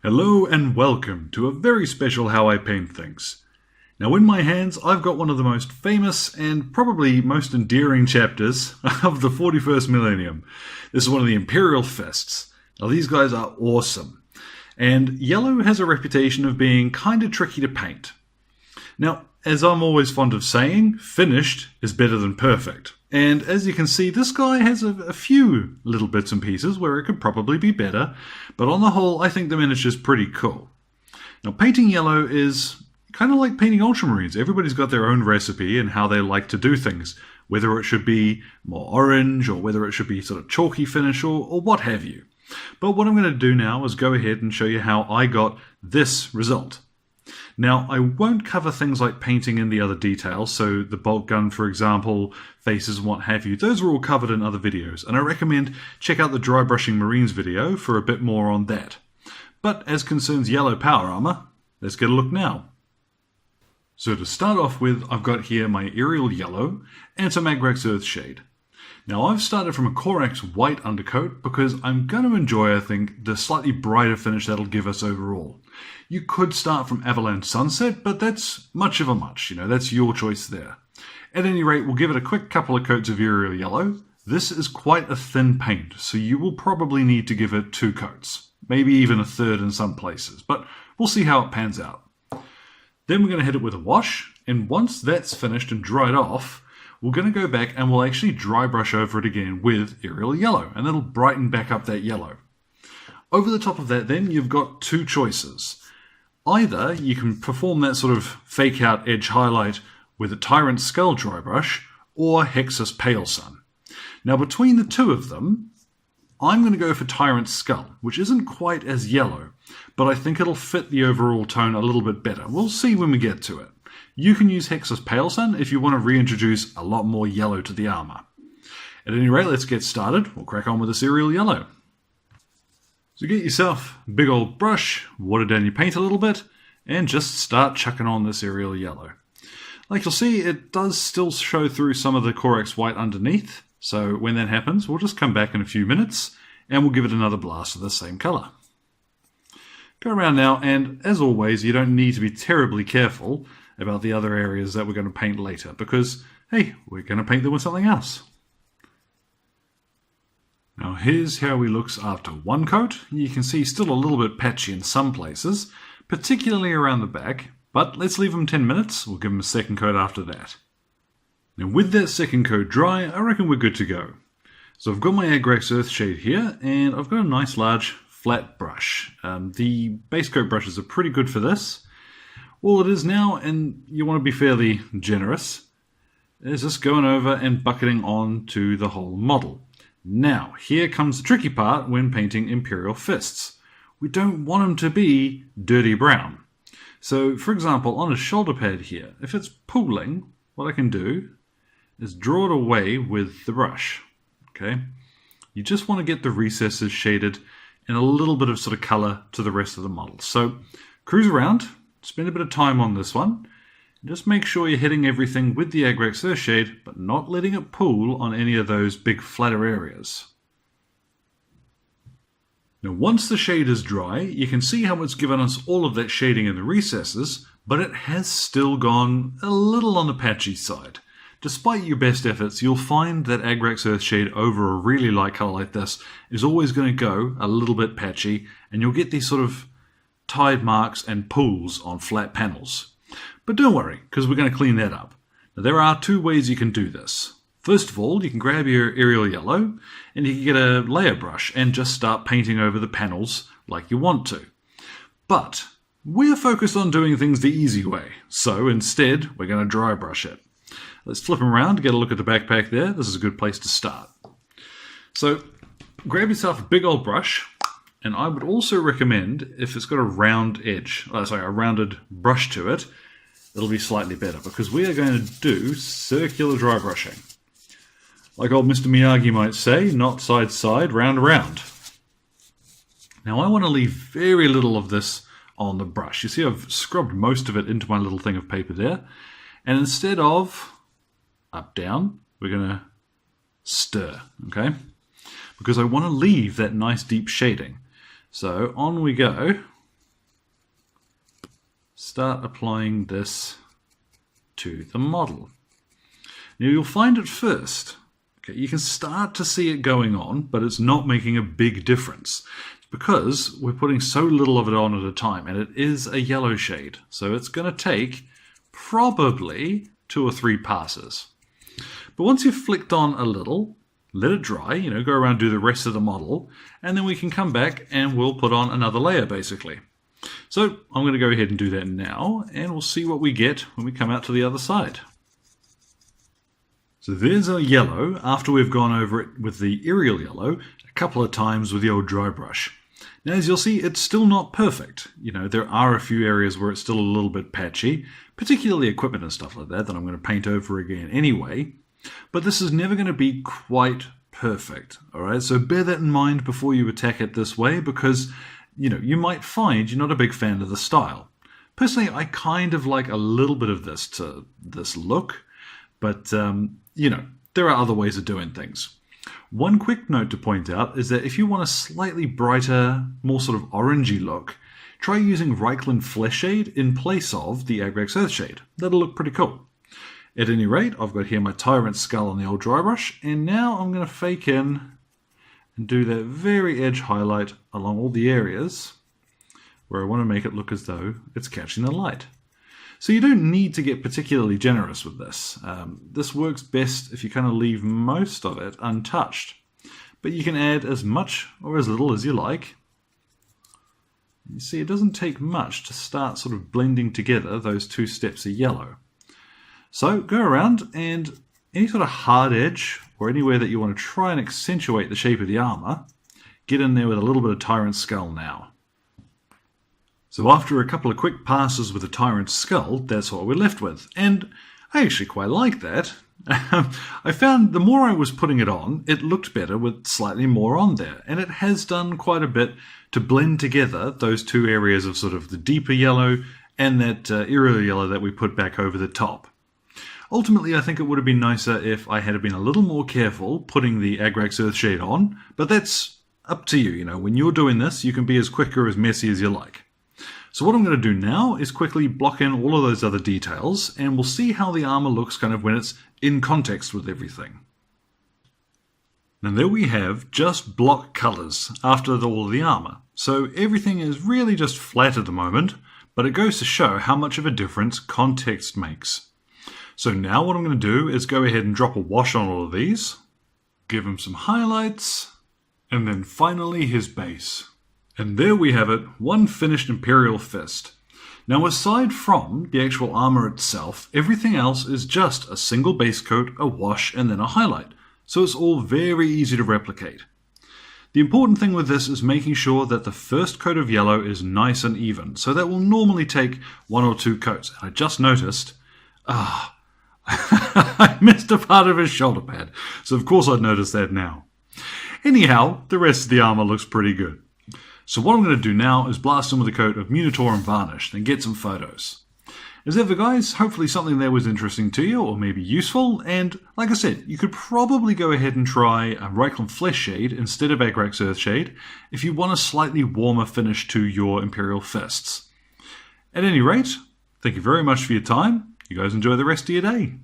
Hello and welcome to a very special How I Paint Things. Now in my hands I've got one of the most famous and probably most endearing chapters of the 41st millennium. This is one of the Imperial Fists. Now these guys are awesome. And yellow has a reputation of being kind of tricky to paint. Now, as I'm always fond of saying, finished is better than perfect. And as you can see, this guy has a few little bits and pieces where it could probably be better, but on the whole, I think the miniature's pretty cool. Now, painting yellow is kind of like painting ultramarines. Everybody's got their own recipe and how they like to do things, whether it should be more orange or whether it should be sort of chalky finish or what have you. But what I'm going to do now is go ahead and show you how I got this result. Now, I won't cover things like painting in the other details, so the bolt gun, for example, faces and what have you. Those are all covered in other videos, and I recommend check out the dry brushing Marines video for a bit more on that. But as concerns yellow power armor, let's get a look now. So to start off with, I've got here my Imperial Yellow and some Agrax Earthshade. Now I've started from a Corax white undercoat because I'm going to enjoy, I think, the slightly brighter finish that'll give us overall. You could start from Avalanche Sunset, but that's much of a much, that's your choice there. At any rate, we'll give it a quick couple of coats of Imperial Yellow. This is quite a thin paint, so you will probably need to give it 2 coats, maybe even a third in some places, but we'll see how it pans out. Then we're going to hit it with a wash, and once that's finished and dried off, we're going to go back and we'll actually dry brush over it again with Imperial Yellow, and that'll brighten back up that yellow. Over the top of that then, you've got 2 choices. Either you can perform that sort of fake out edge highlight with a Tyrant Skull dry brush, or Hexus Pale Sun. Now between the two of them, I'm going to go for Tyrant Skull, which isn't quite as yellow, but I think it'll fit the overall tone a little bit better. We'll see when we get to it. You can use Hexus Pale Sun if you want to reintroduce a lot more yellow to the armor. At any rate, let's get started. We'll crack on with this Imperial Yellow. So get yourself a big old brush, water down your paint a little bit, and just start chucking on this Imperial Yellow. Like you'll see, it does still show through some of the Corax white underneath, so when that happens, we'll just come back in a few minutes, and we'll give it another blast of the same colour. Go around now, and as always, you don't need to be terribly careful about the other areas that we're going to paint later, because, hey, we're going to paint them with something else. Now here's how he looks after one coat. You can see still a little bit patchy in some places, particularly around the back, but let's leave him 10 minutes. We'll give him a second coat after that. Now with that second coat dry, I reckon we're good to go. So I've got my Agrax Earthshade here, and I've got a nice large flat brush. The base coat brushes are pretty good for this. All it is now, and you want to be fairly generous, is just going over and bucketing onto the whole model. Now, here comes the tricky part when painting Imperial Fists. We don't want them to be dirty brown. So, for example, on a shoulder pad here, if it's pooling, what I can do is draw it away with the brush. Okay? You just want to get the recesses shaded and a little bit of sort of colour to the rest of the model. So, cruise around, spend a bit of time on this one. Just make sure you're hitting everything with the Agrax Earthshade, but not letting it pool on any of those big flatter areas. Now once the shade is dry, you can see how it's given us all of that shading in the recesses, but it has still gone a little on the patchy side. Despite your best efforts, you'll find that Agrax Earthshade over a really light colour like this is always going to go a little bit patchy, and you'll get these sort of tide marks and pools on flat panels. But don't worry, because we're going to clean that up. Now, there are 2 ways you can do this. First of all, you can grab your Imperial Yellow, and you can get a layer brush and just start painting over the panels like you want to. But we're focused on doing things the easy way, so instead we're going to dry brush it. Let's flip them around to get a look at the backpack there. This is a good place to start. So grab yourself a big old brush, and I would also recommend, if it's got a round edge, a rounded brush to it, it'll be slightly better, because we are going to do circular dry brushing. Like old Mr. Miyagi might say, not side side, round round. Now I want to leave very little of this on the brush. You see I've scrubbed most of it into my little thing of paper there, and instead of up down, we're going to stir, okay? Because I want to leave that nice deep shading. So on we go start applying this to the model. Now you'll find at first, okay, you can start to see it going on, but it's not making a big difference. It's because we're putting so little of it on at a time, and it is a yellow shade. So it's going to take probably 2 or 3 passes. But once you've flicked on a little, let it dry, go around, do the rest of the model, and then we can come back and we'll put on another layer basically. So I'm going to go ahead and do that now, and we'll see what we get when we come out to the other side. So there's our yellow after we've gone over it with the Imperial yellow a couple of times with the old dry brush. Now as you'll see, it's still not perfect. There are a few areas where it's still a little bit patchy, particularly equipment and stuff like that I'm going to paint over again anyway. But this is never going to be quite perfect, alright? So bear that in mind before you attack it this way, because you might find you're not a big fan of the style. Personally, I kind of like a little bit of this look, but there are other ways of doing things. One quick note to point out is that if you want a slightly brighter, more sort of orangey look, try using Reichland Flesh Shade in place of the Agrax Earth Shade. That'll look pretty cool. At any rate, I've got here my Tyrant Skull on the old dry brush, and now I'm going to fake in and do that very edge highlight along all the areas where I want to make it look as though it's catching the light. So you don't need to get particularly generous with this. This works best if you kind of leave most of it untouched. But you can add as much or as little as you like. You see, it doesn't take much to start sort of blending together those 2 steps of yellow. So go around and any sort of hard edge or anywhere that you want to try and accentuate the shape of the armor, get in there with a little bit of Tyrant Skull now. So after a couple of quick passes with the Tyrant Skull, that's what we're left with. And I actually quite like that. I found the more I was putting it on, it looked better with slightly more on there. And it has done quite a bit to blend together those 2 areas of sort of the deeper yellow and that Imperial yellow that we put back over the top. Ultimately, I think it would have been nicer if I had been a little more careful putting the Agrax Earth Shade on, but that's up to you. When you're doing this, you can be as quick or as messy as you like. So what I'm going to do now is quickly block in all of those other details, and we'll see how the armor looks kind of when it's in context with everything. Now there we have just block colors after all of the armor. So everything is really just flat at the moment, but it goes to show how much of a difference context makes. So now what I'm going to do is go ahead and drop a wash on all of these, give him some highlights, and then finally his base. And there we have it, one finished Imperial Fist. Now aside from the actual armor itself, everything else is just a single base coat, a wash, and then a highlight. So it's all very easy to replicate. The important thing with this is making sure that the first coat of yellow is nice and even. So that will normally take 1 or 2 coats. And I just noticed, I missed a part of his shoulder pad. So of course I'd notice that now. Anyhow, the rest of the armor looks pretty good. So what I'm going to do now is blast him with a coat of Minotaur and Varnish, then get some photos. As ever guys, hopefully something there was interesting to you or maybe useful, and like I said, you could probably go ahead and try a Reichland Flesh Shade instead of Agrax Earth Shade if you want a slightly warmer finish to your Imperial Fists. At any rate, thank you very much for your time. You guys enjoy the rest of your day.